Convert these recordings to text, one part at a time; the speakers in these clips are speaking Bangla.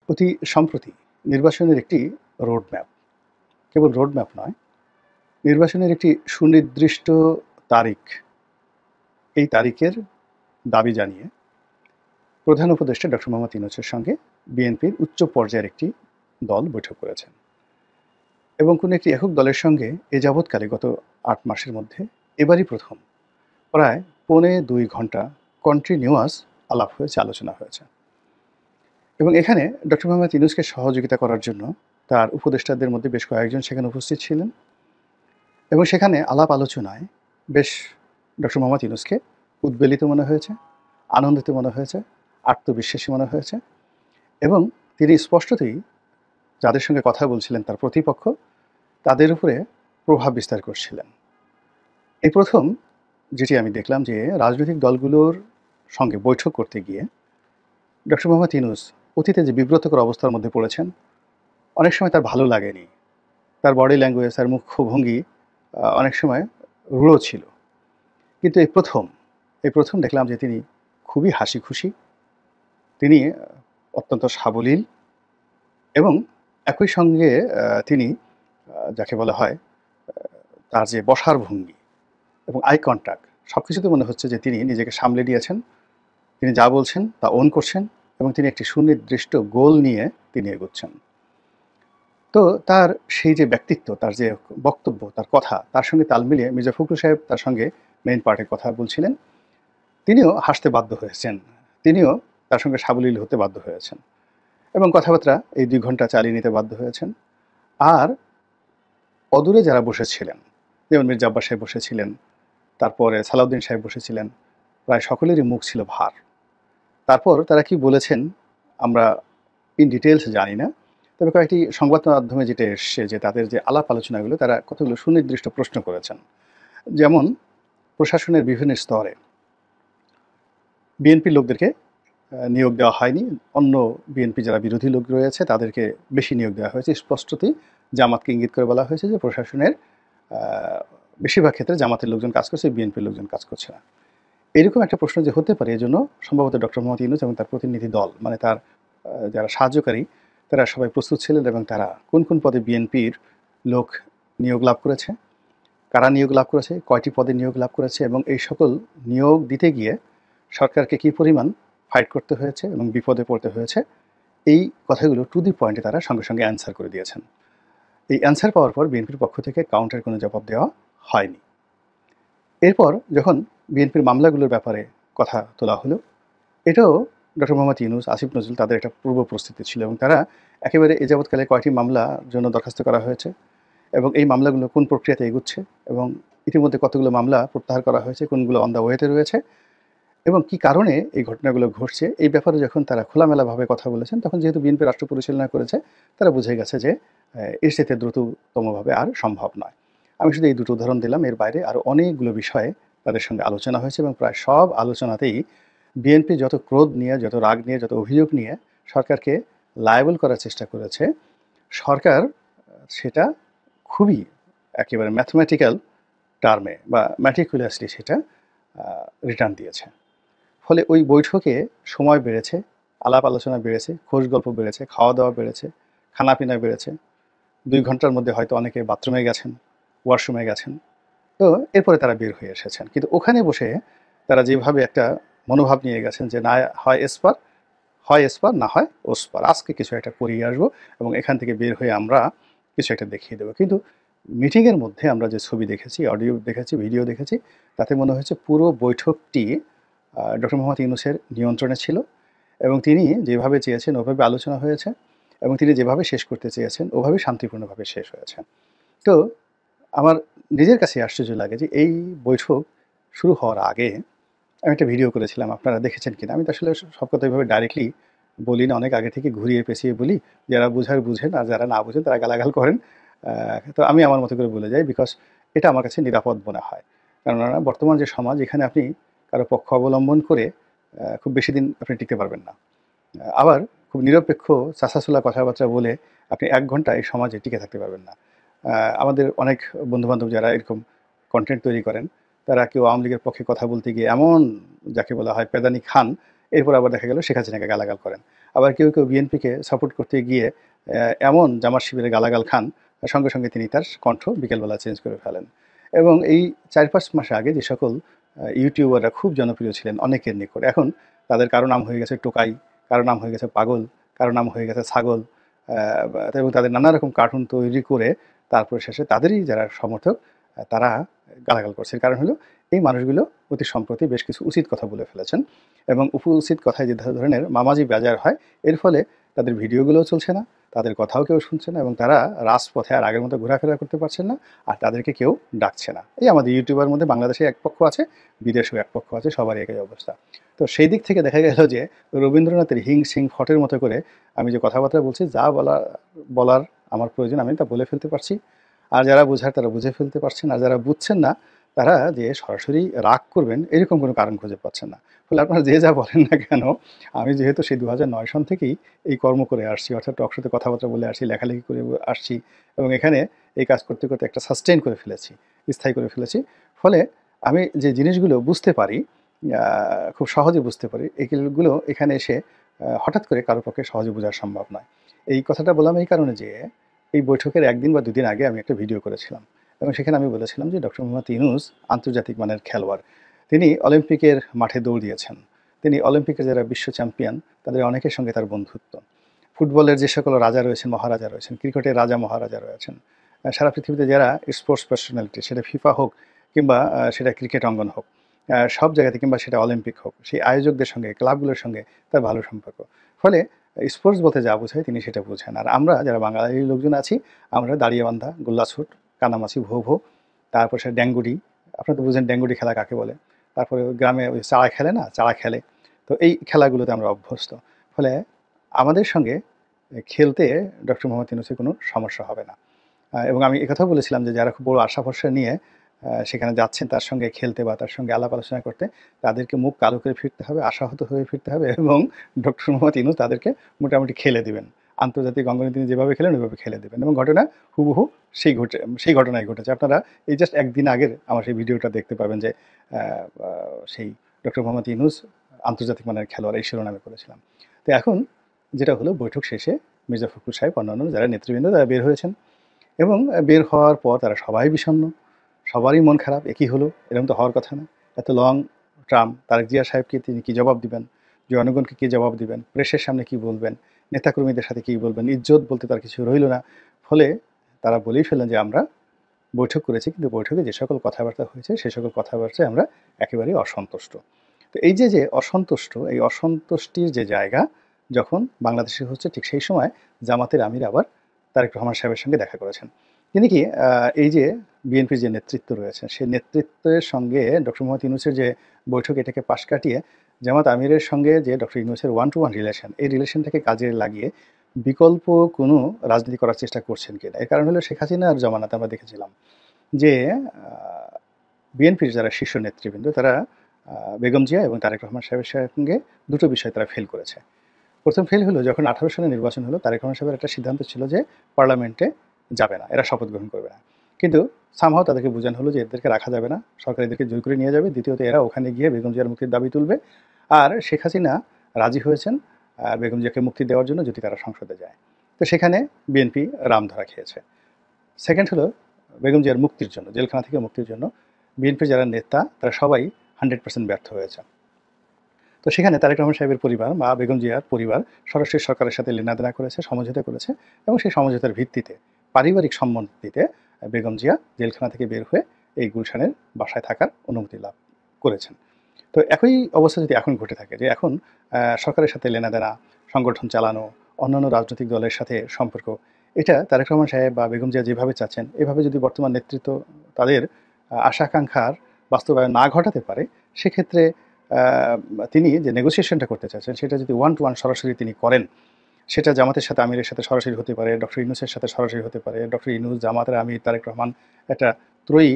অতি সম্প্রতি নির্বাচনের একটি রোডম্যাপ, কেবল রোডম্যাপ নয়, নির্বাচনের একটি সুনির্দিষ্ট তারিখ, এই তারিখের দাবি জানিয়ে প্রধান উপদেষ্টা ডক্টর মোহাম্মদ ইউনূসের সঙ্গে বিএনপির উচ্চ পর্যায়ের একটি দল বৈঠক করেছেন এবং কোনো একটি একক দলের সঙ্গে এ যাবৎকালে গত ৮ মাসের মধ্যে এবারই প্রথম প্রায় ২.৫ ঘন্টা কন্টিনিউয়াস আলাপ হয়েছে, আলোচনা হয়েছে। এবং এখানে ডক্টর মোহাম্মদ ইউনূসকে সহযোগিতা করার জন্য তার উপদেষ্টাদের মধ্যে বেশ কয়েকজন সেখানে উপস্থিত ছিলেন এবং সেখানে আলাপ আলোচনায় বেশ ডক্টর মোহাম্মদ ইউনূসকে উদ্বেলিত মনে হয়েছে, আনন্দিত মনে হয়েছে, আত্মবিশ্বাসী মনে হয়েছে এবং তিনি স্পষ্টতই যাদের সঙ্গে কথা বলছিলেন তার প্রতিপক্ষ, তাদের উপরে প্রভাব বিস্তার করছিলেন। এই প্রথম যেটি আমি দেখলাম যে রাজনৈতিক দলগুলোর সঙ্গে বৈঠক করতে গিয়ে ডক্টর মোহাম্মদ ইউনূস অতীতে যে বিব্রতকর অবস্থার মধ্যে পড়েছেন, অনেক সময় তার ভালো লাগেনি, তার বডি ল্যাঙ্গুয়েজ, তার মুখভঙ্গি অনেক সময় রূঢ় ছিল। কিন্তু এই প্রথম দেখলাম যে তিনি খুবই হাসি খুশি, তিনি অত্যন্ত সাবলীল এবং একই সঙ্গে তিনি যাকে বলা হয় তার যে বসার ভঙ্গি এবং আই কন্ট্যাক্ট, সব কিছুতে মনে হচ্ছে যে তিনি নিজেকে সামলে নিয়েছেন, তিনি যা বলছেন তা ওন করছেন এবং তিনি একটি সুনির্দিষ্ট গোল নিয়ে তিনি এগোচ্ছেন। তো তার সেই যে ব্যক্তিত্ব, তার যে বক্তব্য, তার কথা, তার সঙ্গে তাল মিলিয়ে মির্জা ফখরুল সাহেব তার সঙ্গে মেইন পার্টের কথা বলছিলেন, তিনিও হাসতে বাধ্য হয়েছেন, তিনিও তার সঙ্গে সাবলীল হতে বাধ্য হয়েছেন এবং কথাবার্তা এই ২ ঘন্টা চালিয়ে নিতে বাধ্য হয়েছেন। আর অদূরে যারা বসেছিলেন, যেমন মির্জা আব্বাস সাহেব বসেছিলেন, তারপরে সালাউদ্দিন সাহেব বসেছিলেন, প্রায় সকলেরই মুখ ছিল ভার। তারপর তারা কি বলেছেন আমরা ইন ডিটেলস জানি না, তবে কয়েকটি সংবাদ মাধ্যমে যেটা এসছে যে তাদের যে আলাপ আলোচনাগুলো, তারা কতগুলো সুনির্দিষ্ট প্রশ্ন করেছেন। যেমন প্রশাসনের বিভিন্ন স্তরে বিএনপির লোকদেরকে নিয়োগ দেওয়া হয়নি, অন্য বিএনপি যারা বিরোধী লোক রয়েছে তাদেরকে বেশি নিয়োগ দেওয়া হয়েছে। স্পষ্টতই জামাতকে ইঙ্গিত করে বলা হয়েছে যে প্রশাসনের বেশিরভাগ ক্ষেত্রে জামাতের লোকজন কাজ করছে, বিএনপির লোকজন কাজ করছে না। এরকম একটা প্রশ্ন যে হতে পারে, এজন্য সম্ভবত ডক্টর মোহাম্মদ ইউনূস এবং তার প্রতিনিধি দল, মানে তার যারা সাহায্যকারী, তারা সবাই প্রস্তুত ছিলেন এবং তারা কোন কোন পদে বিএনপির লোক নিয়োগ লাভ করেছে, কারা নিয়োগ লাভ করেছে, কয়টি পদে নিয়োগ লাভ করেছে এবং এই সকল নিয়োগ দিতে গিয়ে সরকারকে কী পরিমাণ ফাইট করতে হয়েছে এবং বিপদে পড়তে হয়েছে, এই কথাগুলো টু দি পয়েন্টে তারা সঙ্গে সঙ্গে অ্যান্সার করে দিয়েছেন। এই অ্যান্সার পাওয়ার পর বিএনপির পক্ষ থেকে কাউন্টার কোনো জবাব দেওয়া হয়নি। এরপর যখন বিএনপির মামলাগুলোর ব্যাপারে কথা তোলা হলো, এটাও ডক্টর মোহাম্মদ ইউনূস, আসিফ নজরুল, তাদের একটা পূর্ব প্রস্তুতি ছিল এবং তারা একেবারে এ যাবৎকালে কয়টি মামলার জন্য দরখাস্ত করা হয়েছে এবং এই মামলাগুলো কোন প্রক্রিয়াতে এগুচ্ছে এবং ইতিমধ্যে কতগুলো মামলা প্রত্যাহার করা হয়েছে, কোনগুলো অন দ্য ওয়েতে রয়েছে এবং কী কারণে এই ঘটনাগুলো ঘটছে, এই ব্যাপারে যখন তারা খোলামেলাভাবে কথা বলেছেন, তখন যেহেতু বিএনপি রাষ্ট্র পরিচালনা করেছে, তারা বুঝে গেছে যে এর সাথে দ্রুততমভাবে আর সম্ভব নয়। আমি শুধু এই দুটো উদাহরণ দিলাম, এর বাইরে আরও অনেকগুলো বিষয়ে তাদের সঙ্গে আলোচনা হয়েছে এবং প্রায় সব আলোচনাতেই বিএনপি যত ক্রোধ নিয়ে, যত রাগ নিয়ে, যত অভিযোগ নিয়ে সরকারকে লায়েবল করার চেষ্টা করেছে, সরকার সেটা খুবই একেবারে ম্যাথমেটিক্যাল টার্মে বা ম্যাটিকুলাসলি সেটা রিটার্ন দিয়েছে। ফলে ওই বৈঠকে সময় বেড়েছে, আলাপ আলোচনা বেড়েছে, খোশ গল্প বেড়েছে, খাওয়া দাওয়া বেড়েছে, খানাপিনা বেড়েছে। ২ ঘন্টার মধ্যে হয়তো অনেকে বাথরুমে গেছেন, ওয়াশরুমে গেছেন। তো এরপরে তারা বের হয়ে এসেছেন। কিন্তু ওখানে বসে তারা যেভাবে একটা মনোভাব নিয়ে গেছেন যে না হয় এসপার, না হয় ওসপার, আজকে কিছু একটা করিয়ে আসবো এবং এখান থেকে বের হয়ে আমরা কিছু একটা দেখিয়ে দেবো। কিন্তু মিটিংয়ের মধ্যে আমরা যে ছবি দেখেছি, অডিও দেখেছি, ভিডিও দেখেছি, তাতে মনে হয়েছে পুরো বৈঠকটি ডক্টর মোহাম্মদ ইউনূসের নিয়ন্ত্রণে ছিল এবং তিনি যেভাবে চেয়েছেন ওভাবে আলোচনা হয়েছে এবং তিনি যেভাবে শেষ করতে চেয়েছেন ওভাবে শান্তিপূর্ণভাবে শেষ হয়েছে। তো আমার নিজের কাছে আশ্চর্য লাগে যে এই বৈঠক শুরু হওয়ার আগে আমি একটা ভিডিও করেছিলাম, আপনারা দেখেছেন কিনা। আমি তো আসলে সব কথা এইভাবে ডাইরেক্টলি বলি না, অনেক আগে থেকে ঘুরিয়ে পেঁচিয়ে বলি, যারা বুঝার বুঝেন আর যারা না বুঝেন তারা গালাগাল করেন। তো আমি আমার মতো করে বলে যাই, বিকজ এটা আমার কাছে নিরাপদ মনে হয়। কেননা বর্তমান যে সমাজ, এখানে আপনি কারো পক্ষ অবলম্বন করে খুব বেশি দিন আপনি টিকতে পারবেন না। আবার খুব নিরপেক্ষ চাঁচাছোলা কথাবার্তা বলে আপনি ১ ঘন্টা এই সমাজে টিকে থাকতে পারবেন না। আমাদের অনেক বন্ধুবান্ধব যারা এরকম কন্টেন্ট তৈরি করেন, তারা কেউ আওয়ামী লীগের পক্ষে কথা বলতে গিয়ে এমন যাকে বলা হয় পেদানি খান, এরপর আবার দেখা গেল শেখ হাসিনাকে গালাগাল করেন। আবার কেউ কেউ বিএনপিকে সাপোর্ট করতে গিয়ে এমন জামাত শিবিরে গালাগাল খান, সঙ্গে সঙ্গে তিনি তার কণ্ঠ বিকেলবেলা চেঞ্জ করে ফেলেন। এবং এই ৪-৫ মাস আগে যে সকল ইউটিউবাররা খুব জনপ্রিয় ছিলেন অনেকের নিকট, এখন তাদের কারো নাম হয়ে গেছে টোকাই, কারো নাম হয়ে গেছে পাগল, কারো নাম হয়ে গেছে ছাগল, এবং তাদের নানা রকম কার্টুন তৈরি করে তারপরে শেষে তাদেরই যারা সমর্থক তারা গালাগাল করছে। কারণ হলো এই মানুষগুলো অতি সম্প্রতি বেশ কিছু উচিত কথা বলে ফেলেছেন, এবং উচিত কথায় যে ধরনের মামাজি বাজার হয়, এর ফলে তাদের ভিডিওগুলোও চলছে না, তাদের কথাও কেউ শুনছে না, এবং তারা রাজপথে আর আগের মতো ঘোরাফেরা করতে পারছেন না, আর তাদেরকে কেউ ডাকছে না। এই আমাদের ইউটিউবের মধ্যে বাংলাদেশে এক পক্ষ আছে, বিদেশেও এক পক্ষ আছে, সবারই একই অবস্থা। তো সেই দিক থেকে দেখা গেল যে রবীন্দ্রনাথের হিং সিং ফটের মতো করে আমি যে কথাবার্তা বলছি, যা বলার আমার প্রয়োজন আমি তা বলে ফেলতে পারছি, আর যারা বোঝার তারা বুঝে ফেলতে পারছেন, আর যারা বুঝছেন না তারা যে সরাসরি রাগ করবেন এরকম কোনো কারণ খুঁজে পাচ্ছেন না। ফলে আপনারা যে যা বলেন না কেন, আমি যেহেতু সেই 2009 সন থেকেই এই কর্ম করে আসছি, অর্থাৎ টকশোতে কথাবার্তা বলে আসছি, লেখালেখি করে আসছি, এবং এখানে এই কাজ করতে করতে একটা সাস্টেইন করে ফেলেছি, স্থায়ী করে ফেলেছি। ফলে আমি যে জিনিসগুলো বুঝতে পারি, খুব সহজে বুঝতে পারি, এইগুলো এখানে এসে হঠাৎ করে কারো পক্ষে সহজে বোঝা সম্ভব নয়। এই কথাটা বললাম এই কারণে যে এই বৈঠকের 1 দিন বা 2 দিন আগে আমি একটা ভিডিও করেছিলাম, এবং সেখানে আমি বলেছিলাম যে ডক্টর মোহাম্মদ ইউনূস আন্তর্জাতিক মানের খেলোয়াড়। তিনি অলিম্পিকের মাঠে দৌড় দিয়েছেন, তিনি অলিম্পিকের যারা বিশ্ব চ্যাম্পিয়ন তাদের অনেকের সঙ্গে তার বন্ধুত্ব। ফুটবলের যে সকল রাজা রয়েছেন, মহারাজা রয়েছেন, ক্রিকেটের রাজা মহারাজা রয়েছেন, সারা পৃথিবীতে যারা স্পোর্টস পার্সোনালিটি, সেটা ফিফা হোক কিংবা সেটা ক্রিকেট অঙ্গন হোক, সব জায়গাতে, কিংবা সেটা অলিম্পিক হোক, সেই আয়োজকদের সঙ্গে, ক্লাবগুলোর সঙ্গে তার ভালো সম্পর্ক। ফলে স্পোর্টস বলতে যা বোঝায় তিনি সেটা বোঝেন। আর আমরা যারা বাঙালি লোকজন আছি, আমরা দাঁড়িয়েবান্ধা, গোল্লাছুট, কানামাছি, ভো ভো, তারপর সে ড্যাঙ্গুডি, আপনারা তো বুঝেন ড্যাঙ্গুডি খেলা কাকে বলে। তারপরে গ্রামে ওই চাড়া খেলে না, চাড়া খেলে। তো এই খেলাগুলোতে আমরা অভ্যস্ত। ফলে আমাদের সঙ্গে খেলতে ডক্টর মোহাম্মদ ইউনূসের কোনো সমস্যা হবে না। এবং আমি একথাও বলেছিলাম যে যারা খুব বড় আশা ভরসা নিয়ে সেখানে যাচ্ছেন তার সঙ্গে খেলতে বা তার সঙ্গে আলাপ আলোচনা করতে, তাদেরকে মুখ কালো করে ফিরতে হবে, আশাহত হয়ে ফিরতে হবে, এবং ডক্টর মোহাম্মদ ইউনূস তাদেরকে মোটামুটি খেলে দিবেন। আন্তর্জাতিক অঙ্গনে তিনি যেভাবে খেলেন ওইভাবে খেলে দেবেন, এবং ঘটনা হুবহু সেই ঘটনাই ঘটেছে। আপনারা এই জাস্ট 1 দিন আগের আমার সেই ভিডিওটা দেখতে পাবেন যে সেই ডক্টর মোহাম্মদ ইউনূস আন্তর্জাতিক মানের খেলোয়াড়, এই শিরোনামে করেছিলাম। তো এখন যেটা হলো, বৈঠক শেষে মির্জা ফখরুল সাহেব, অন্যান্য যারা নেতৃবৃন্দ তারা বের হয়েছেন, এবং বের হওয়ার পর তারা সবাই বিষণ্ণ, সবারই মন খারাপ। একই হলো, এরকম তো হওয়ার কথা না। এত লং টার্ম তারেক জিয়া সাহেবকে তিনি কী জবাব দিবেন, জনগণকে কী জবাব দিবেন, প্রেসের সামনে কী বলবেন, নেতাকর্মীদের সাথে কী বলবেন, ইজ্জত বলতে তার কিছু রইল না। ফলে তারা বলেই ফেললেন যে আমরা বৈঠক করেছি, কিন্তু বৈঠকে যে সকল কথাবার্তা হয়েছে সে সকল কথাবার্তায় আমরা একেবারেই অসন্তুষ্ট। তো এই যে অসন্তুষ্ট, এই অসন্তুষ্টির যে জায়গা যখন বাংলাদেশে হচ্ছে, ঠিক সেই সময় জামাতের আমির আবার তারেক রহমান সাহেবের সঙ্গে দেখা করেছেন। তিনি কি এই যে বিএনপির যে নেতৃত্ব রয়েছে, সেই নেতৃত্বের সঙ্গে ডক্টর মোহাম্মদ ইউনূসের যে বৈঠক, এটাকে পাশ কাটিয়ে জামাত আমিরের সঙ্গে যে ডক্টর ইউনূসের 1-to-1 রিলেশন, এই রিলেশনটাকে কাজে লাগিয়ে বিকল্প কোনো রাজনীতি করার চেষ্টা করছেন কিনা। এর কারণ হলো শেখ হাসিনার জমানাতে আমরা দেখেছিলাম যে বিএনপির যারা শীর্ষ নেতৃবৃন্দ তারা বেগম জিয়া এবং তারেক রহমান সাহেবের সঙ্গে দুটো বিষয় তারা ফেল করেছে। প্রথম ফেল হলো যখন 18 সালে নির্বাচন হলো, তারেক রহমান সাহেবের একটা সিদ্ধান্ত ছিল যে পার্লামেন্টে যাবে না, এরা শপথ গ্রহণ করবে না। কিন্তু সামহাও তাদেরকে বোঝানো হলো যে এদেরকে রাখা যাবে না, সরকার এদেরকে জোর করে নিয়ে যাবে। দ্বিতীয়ত এরা ওখানে গিয়ে বেগম জিয়ার মুক্তির দাবি তুলবে, আর শেখ হাসিনা রাজি হয়েছেন বেগম জিয়াকে মুক্তি দেওয়ার জন্য যদি তারা সংসদে যায়। তো সেখানে বিএনপি রাম ধরা খেয়েছে। সেকেন্ড হলো বেগম জিয়ার মুক্তির জন্য, জেলখানা থেকে মুক্তির জন্য বিএনপির যারা নেতা তারা সবাই 100% ব্যর্থ হয়েছে। তো সেখানে তারেক রহমান সাহেবের পরিবার বা বেগম জিয়ার পরিবার সরাসরি সরকারের সাথে লেনাদেনা করেছে, সমঝোতা করেছে, এবং সেই সমঝোতার ভিত্তিতে পারিবারিক সম্মতিতে বেগম জিয়া জেলখানা থেকে বের হয়ে এই গুলশানের বাসায় থাকার অনুমতি লাভ করেছেন। তো একই অবস্থা যদি এখন ঘটে থাকে, যে এখন সরকারের সাথে লেনাদেনা, সংগঠন চালানো, অন্যান্য রাজনৈতিক দলের সাথে সম্পর্ক, এটা তারেক রহমান সাহেব বা বেগম জিয়া যেভাবে চাচ্ছেন, এভাবে যদি বর্তমান নেতৃত্ব তাদের আশা আকাঙ্ক্ষার বাস্তবায়ন না ঘটাতে পারে, সেক্ষেত্রে তিনি যে নেগোসিয়েশনটা করতে চাচ্ছেন সেটা যদি 1-to-1 সরাসরি তিনি করেন, সেটা জামাতের সাথে আমিরের সাথে সরাসরি হতে পারে, ডক্টর ইউনূসের সাথে সরাসরি হতে পারে, ডক্টর ইউনূস, জামাতের আমির, তারেক রহমান, একটা ত্রয়ী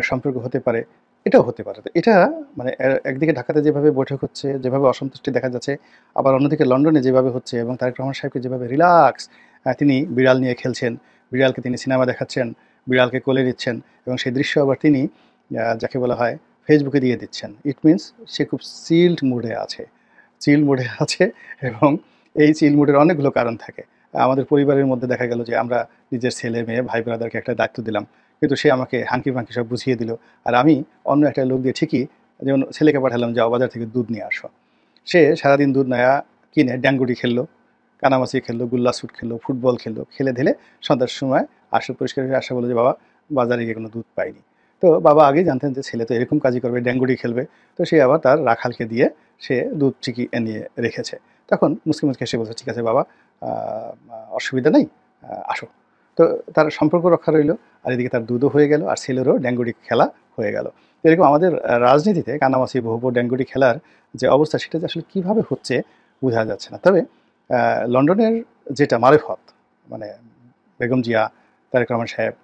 সম্পর্ক হতে পারে, এটাও হতে পারে। তো এটা মানে একদিকে ঢাকাতে যেভাবে বৈঠক হচ্ছে, যেভাবে অসন্তুষ্টি দেখা যাচ্ছে, আবার অন্যদিকে লন্ডনে যেভাবে হচ্ছে, এবং তারেক রহমান সাহেবকে যেভাবে রিল্যাক্স, তিনি বিড়াল নিয়ে খেলছেন, বিড়ালকে তিনি সিনেমা দেখাচ্ছেন, বিড়ালকে কোলে নিচ্ছেন, এবং সেই দৃশ্য আবার তিনি যাকে বলা হয় ফেসবুকে দিয়ে দিচ্ছেন। ইট মিনস সে খুব চিল্ড মুডে আছে, এবং এই চিলমুটের অনেকগুলো কারণ থাকে। আমাদের পরিবারের মধ্যে দেখা গেল যে আমরা নিজের ছেলে মেয়ে ভাই ব্রাদারকে একটা দায়িত্ব দিলাম, কিন্তু সে আমাকে হাঙ্কি পাঙ্কি সব বুঝিয়ে দিল। আর আমি অন্য একটা লোক দিয়ে ঠিকই, যেমন ছেলেকে পাঠালাম যাও বাজার থেকে দুধ নিয়ে আসো, সে সারাদিন দুধ নয়া কিনে ড্যাঙ্গুটি খেললো, কানামাছি খেললো, গুল্লা স্যুট খেললো, ফুটবল খেললো, খেলে ঢেলে সন্ধ্যার সময় আসে, পরিষ্কার হয়ে আসা বলে যে বাবা বাজারে গিয়ে কোনো দুধ পাইনি। তো বাবা আগেই জানতেন যে ছেলে তো এরকম কাজই করবে, ড্যাঙ্গুটি খেলবে। তো সে আবার তার রাখালকে দিয়ে সে দুধ ঠিকই এনে রেখেছে। তখন মুসকি মুসকি হেসে বলছে, ঠিক আছে বাবা, অসুবিধা নেই, আসো। তো তার সম্পর্ক রক্ষা রইলো, আর এদিকে তার দুধও হয়ে গেল, আর ছেলেরও ড্যাঙ্গুটি খেলা হয়ে গেল। এরকম আমাদের রাজনীতিতে কানামাছি বহুপর ড্যাঙ্গুটি খেলার যে অবস্থা, সেটা যে আসলে কীভাবে হচ্ছে বোঝা যাচ্ছে না। তবে লন্ডনের যেটা মারেফত, মানে বেগম জিয়া, তারেক রহমান সাহেব,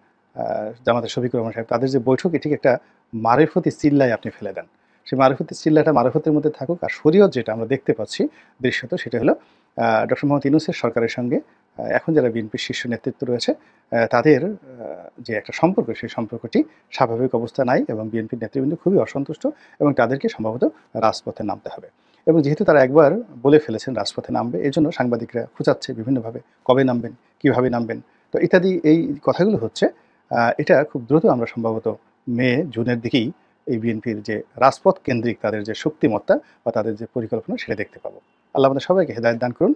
জামাতের শফিকুর রহমান সাহেব, তাদের যে বৈঠকে ঠিক একটা মারেফতি চিল্লায় আপনি ফেলে দেন। সেই মারেফতি চিল্লাটা মারেফতের মধ্যে থাকুক, আর শরীয়ত যেটা আমরা দেখতে পাচ্ছি দৃশ্যত, সেটা হলো ডক্টর মোহাম্মদ ইউনূসের সরকারের সঙ্গে এখন যারা বিএনপির শীর্ষ নেতৃত্ব রয়েছে তাদের যে একটা সম্পর্ক, সেই সম্পর্কটি স্বাভাবিক অবস্থা নাই, এবং বিএনপির নেতৃবৃন্দ খুবই অসন্তুষ্ট, এবং তাদেরকে সম্ভবত রাজপথে নামতে হবে। এবং যেহেতু তারা একবার বলে ফেলেছেন রাজপথে নামবে, এই জন্য সাংবাদিকরা খোঁচাচ্ছে বিভিন্নভাবে, কবে নামবেন, কীভাবে নামবেন, তো ইত্যাদি এই কথাগুলো হচ্ছে। এটা খুব দ্রুত আমরা সম্ভবত মে জুনের দিকেই এই বিএনপির যে রাজপথ কেন্দ্রিক তাদের যে শক্তিমত্তা বা তাদের যে পরিকল্পনা, সেটা দেখতে পাবো। আল্লাহ আমাদের সবাইকে হেদায়েত দান করুন।